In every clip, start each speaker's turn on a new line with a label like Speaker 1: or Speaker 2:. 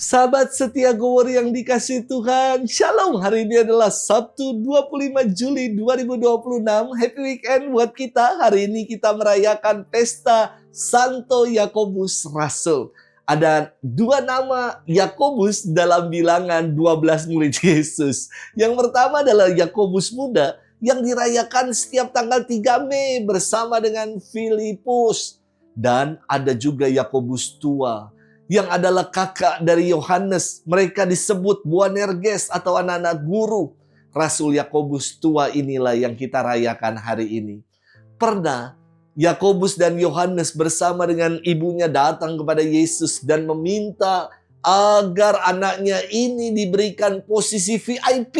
Speaker 1: Sahabat setia Gowor yang dikasih Tuhan, Shalom. Hari ini adalah Sabtu 25 Juli 2026. Happy weekend buat kita. Hari ini kita merayakan pesta Santo Yakobus Rasul. Ada dua nama Yakobus dalam bilangan 12 murid Yesus. Yang pertama adalah Yakobus muda yang dirayakan setiap tanggal 3 Mei bersama dengan Filipus. Dan ada juga Yakobus tua yang adalah kakak dari Yohanes. Mereka disebut Boanerges atau anak-anak guru. Rasul Yakobus tua inilah yang kita rayakan hari ini. Pernah Yakobus dan Yohanes bersama dengan ibunya datang kepada Yesus dan meminta agar anaknya ini diberikan posisi VIP.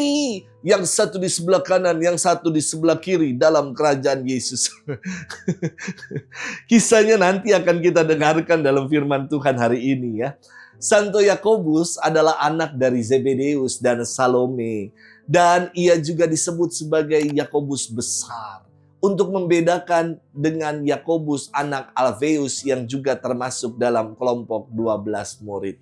Speaker 1: Yang satu di sebelah kanan, yang satu di sebelah kiri dalam kerajaan Yesus. Kisahnya nanti akan kita dengarkan dalam firman Tuhan hari ini ya. Santo Yakobus adalah anak dari Zebedeus dan Salome. Dan ia juga disebut sebagai Yakobus besar. Untuk membedakan dengan Yakobus anak Alfeus yang juga termasuk dalam kelompok 12 murid.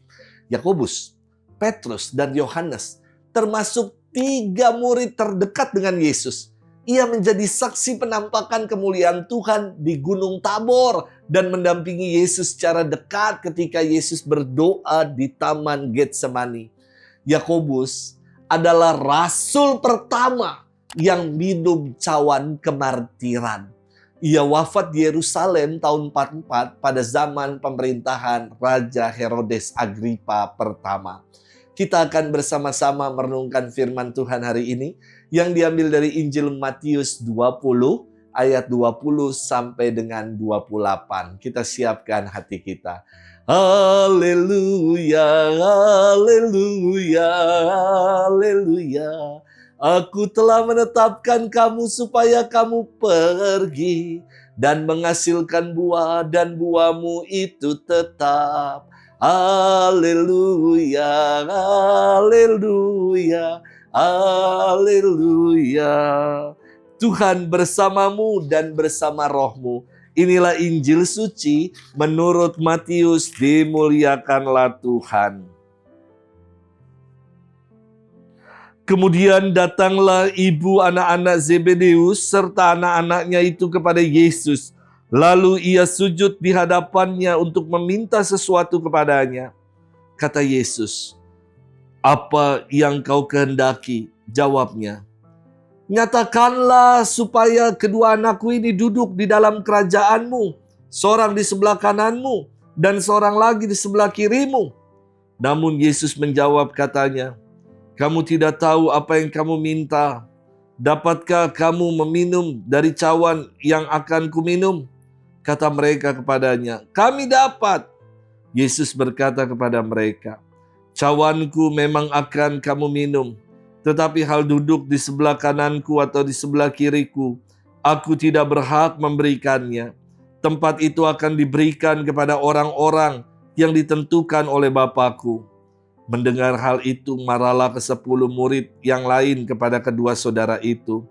Speaker 1: Yakobus, Petrus, dan Yohanes termasuk 3 murid terdekat dengan Yesus. Ia menjadi saksi penampakan kemuliaan Tuhan di Gunung Tabor dan mendampingi Yesus secara dekat ketika Yesus berdoa di Taman Getsemani. Yakobus adalah rasul pertama yang minum cawan kemartiran. Ia wafat di Yerusalem tahun 44 pada zaman pemerintahan Raja Herodes Agripa pertama. Kita akan bersama-sama merenungkan firman Tuhan hari ini yang diambil dari Injil Matius 20 ayat 20 sampai dengan 28. Kita siapkan hati kita. Haleluya, haleluya, haleluya. Aku telah menetapkan kamu supaya kamu pergi dan menghasilkan buah dan buahmu itu tetap. Haleluya, haleluya, haleluya. Tuhan bersamamu dan bersama rohmu. Inilah Injil suci menurut Matius. Dimuliakanlah Tuhan. Kemudian datanglah ibu anak-anak Zebedeus serta anak-anaknya itu kepada Yesus. Lalu ia sujud di hadapannya untuk meminta sesuatu kepadanya. Kata Yesus, "Apa yang kau kehendaki?" Jawabnya, "Nyatakanlah supaya kedua anakku ini duduk di dalam kerajaanmu, seorang di sebelah kananmu dan seorang lagi di sebelah kirimu." Namun Yesus menjawab katanya, "Kamu tidak tahu apa yang kamu minta. Dapatkah kamu meminum dari cawan yang akan kuminum?" Kata mereka kepadanya, "Kami dapat." Yesus berkata kepada mereka, "Cawanku memang akan kamu minum, tetapi hal duduk di sebelah kananku atau di sebelah kiriku, aku tidak berhak memberikannya. Tempat itu akan diberikan kepada orang-orang yang ditentukan oleh Bapa-Ku." Mendengar hal itu, marahlah ke-10 murid yang lain kepada kedua saudara itu.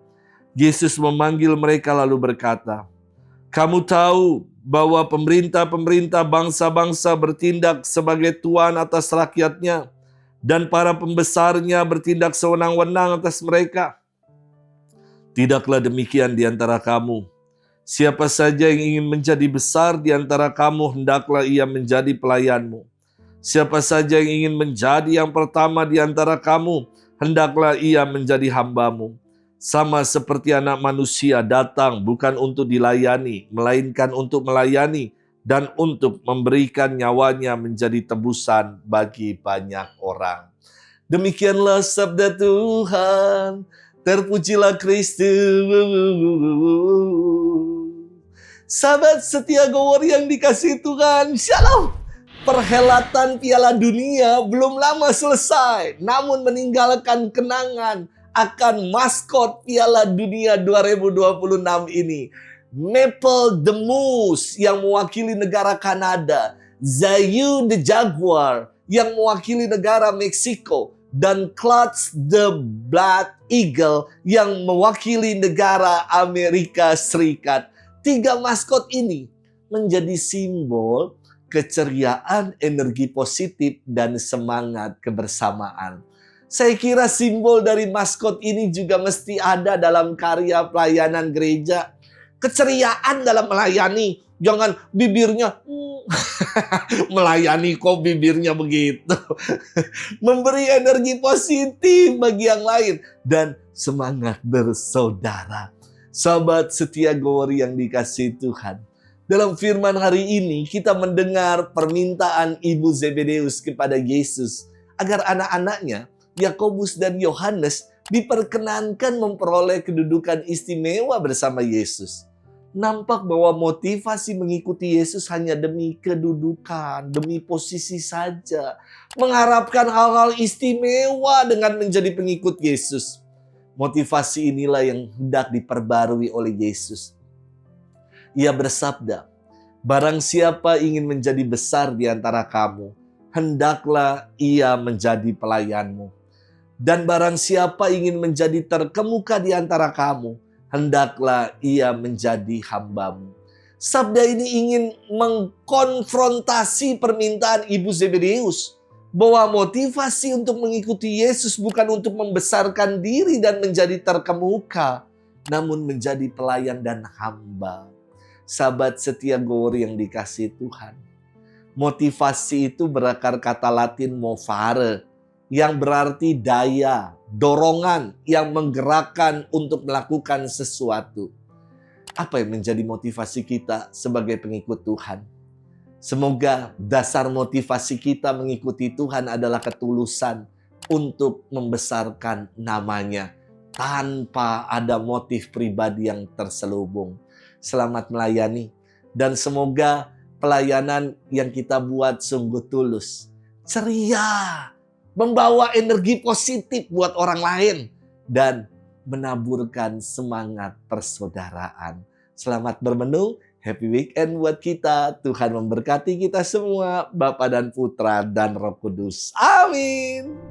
Speaker 1: Yesus memanggil mereka lalu berkata, "Kamu tahu bahwa pemerintah-pemerintah bangsa-bangsa bertindak sebagai tuan atas rakyatnya, dan para pembesarnya bertindak sewenang-wenang atas mereka. Tidaklah demikian di antara kamu. Siapa saja yang ingin menjadi besar di antara kamu, hendaklah ia menjadi pelayanmu. Siapa saja yang ingin menjadi yang pertama di antara kamu, hendaklah ia menjadi hambamu. Sama seperti Anak Manusia datang bukan untuk dilayani, melainkan untuk melayani dan untuk memberikan nyawanya menjadi tebusan bagi banyak orang." Demikianlah sabda Tuhan. Terpujilah Kristus. Sahabat setia Gowor yang dikasihi Tuhan, Shalom. Perhelatan Piala Dunia belum lama selesai, namun meninggalkan kenangan akan maskot Piala Dunia 2026 ini. Maple the Moose yang mewakili negara Kanada, Zayu the Jaguar yang mewakili negara Meksiko, dan Clutch the Blood Eagle yang mewakili negara Amerika Serikat. 3 maskot ini menjadi simbol keceriaan, energi positif, dan semangat kebersamaan. Saya kira simbol dari maskot ini juga mesti ada dalam karya pelayanan gereja. Keceriaan dalam melayani. Jangan bibirnya melayani kok bibirnya begitu. Memberi energi positif bagi yang lain. Dan semangat bersaudara. Sahabat setia Gowori yang dikasihi Tuhan. Dalam firman hari ini kita mendengar permintaan Ibu Zebedeus kepada Yesus. Agar anak-anaknya, Yakobus dan Yohanes, diperkenankan memperoleh kedudukan istimewa bersama Yesus. Nampak bahwa motivasi mengikuti Yesus hanya demi kedudukan, demi posisi saja. Mengharapkan hal-hal istimewa dengan menjadi pengikut Yesus. Motivasi inilah yang hendak diperbarui oleh Yesus. Ia bersabda, barang siapa ingin menjadi besar di antara kamu, hendaklah ia menjadi pelayanmu. Dan barang siapa ingin menjadi terkemuka di antara kamu, hendaklah ia menjadi hambamu. Sabda ini ingin mengkonfrontasi permintaan Ibu Zebedeus. Bahwa motivasi untuk mengikuti Yesus bukan untuk membesarkan diri dan menjadi terkemuka. Namun menjadi pelayan dan hamba. Sahabat setia Gowori yang dikasihi Tuhan. Motivasi itu berakar kata Latin movare. Yang berarti daya, dorongan yang menggerakkan untuk melakukan sesuatu. Apa yang menjadi motivasi kita sebagai pengikut Tuhan? Semoga dasar motivasi kita mengikuti Tuhan adalah ketulusan untuk membesarkan namanya. Tanpa ada motif pribadi yang terselubung. Selamat melayani. Dan semoga pelayanan yang kita buat sungguh tulus. Ceria. Membawa energi positif buat orang lain. Dan menaburkan semangat persaudaraan. Selamat bermenung. Happy weekend buat kita. Tuhan memberkati kita semua. Bapa dan Putra dan Roh Kudus. Amin.